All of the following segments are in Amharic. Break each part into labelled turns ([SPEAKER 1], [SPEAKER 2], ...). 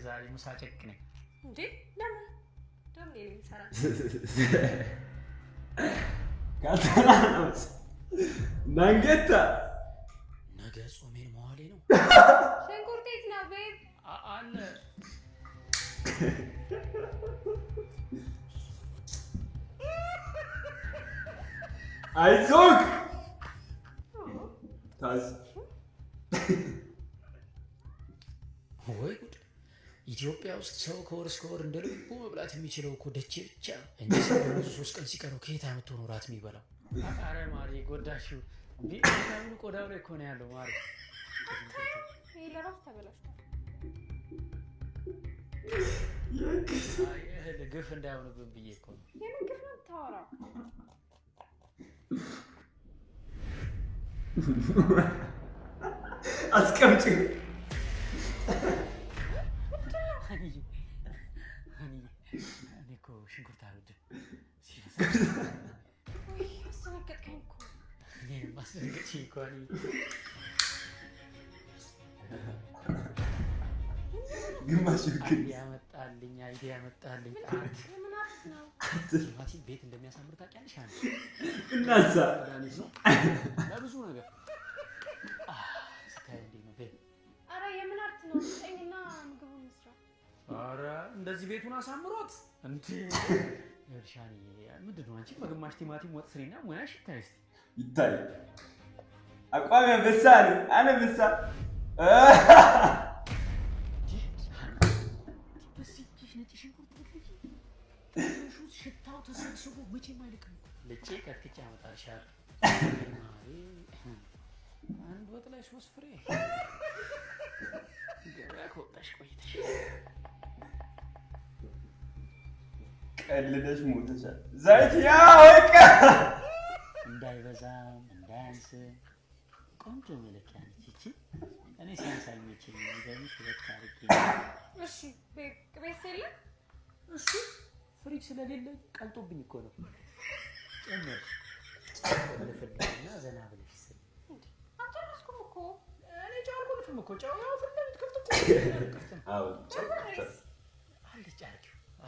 [SPEAKER 1] ዛሬ ምሳ ጨቅነኝ
[SPEAKER 2] እንዴ ለምን ደምኔ ሰራ
[SPEAKER 3] ካታላስ ናንገታ
[SPEAKER 1] ነገ ጾሜን መዋሌ ነው
[SPEAKER 2] ሽንኩርቴት ነው ቤብ
[SPEAKER 1] አለ
[SPEAKER 3] አይዞክ ታዝ
[SPEAKER 1] ወይ ጉድ ኢትዮጵያ ውስጥ ሰው ከወር እስከ ወር እንደልቡ መብላት የሚችለው እኮ ደቼ ብቻ እንጂ ሰው ብዙ 3 ቀን ሲቀረው ከየት አመጣ ነው ራት የሚበላው አረ ማሪ ጎዳሽው እንዴ ታምን ቆዳው ላይ እኮ ነው ያለው ማሪ
[SPEAKER 2] ይሄ ለራስ ተበላሽቷል
[SPEAKER 1] ይሄ ግፍ እንዳይሆንብን ብዬ እኮ ነው
[SPEAKER 2] የምን ግፍ ነው ታወራው
[SPEAKER 3] አስቀምጪ
[SPEAKER 1] እኮ ሽንኩርት አልወድም
[SPEAKER 2] አስተናገድከኝ እኮ
[SPEAKER 1] እኔንም አስደንግጬኝ እኮ
[SPEAKER 3] ግማሽ ግን
[SPEAKER 1] ያመጣልኝ አይዲያ ያመጣልኝ
[SPEAKER 2] ምን አርስ ነው
[SPEAKER 1] ቲማቲም ቤት እንደሚያሳምር ታውቂያለሽ አንቺ
[SPEAKER 3] እናዛ
[SPEAKER 1] ለብዙ ነገር ስታይ እንዴ ነው ቤት
[SPEAKER 2] አረ የምን አርት ነው ጠኝና ምግቡን መስራ
[SPEAKER 1] አረ እንደዚህ ቤቱን አሳምሮት እንዴ እርሻኒ ምንድነው አንቺ በግማሽ ቲማቲም ወጥ ስሪና ሙያሽ ታይስ
[SPEAKER 3] ይታይ አቋም በሳል አነ በሳ
[SPEAKER 1] በሲኪሽ ነጭ ሽንኩርት ልጅ ሹት ሽታው ተሰብስቦ መቼም አይልቅም ለጬ ከፍቼ አመጣልሻል ማሪ አንድ ወጥ ላይ 3 ፍሬ ገበያ ከወጣሽ ቆይተሽ
[SPEAKER 3] ቀልለሽ ሞተሻል ዘይት ያ ወቃ
[SPEAKER 1] እንዳይበዛም እንዳያንስ ቆንጆ መለኪያ ነች እቺ እኔ ሲያንሳኝ እቺ እንደዚህ ሁለት አድርጌ
[SPEAKER 2] እሺ ቤት የለም
[SPEAKER 1] እሱ ፍሪጅ ስለሌለ ቀልጦብኝ እኮ ነው ጨምር ለፈለግና ዘና ብለሽ ስል
[SPEAKER 2] አልጨረስኩም እኮ
[SPEAKER 1] እኔ ጨርኩልሽም እኮ ጨው ያው ፍለምት ከፍቶ
[SPEAKER 3] አዎ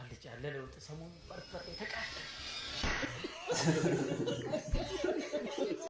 [SPEAKER 1] አልጫ ለለውጥ ሰሞኑን በርበሬ ተቃጠለ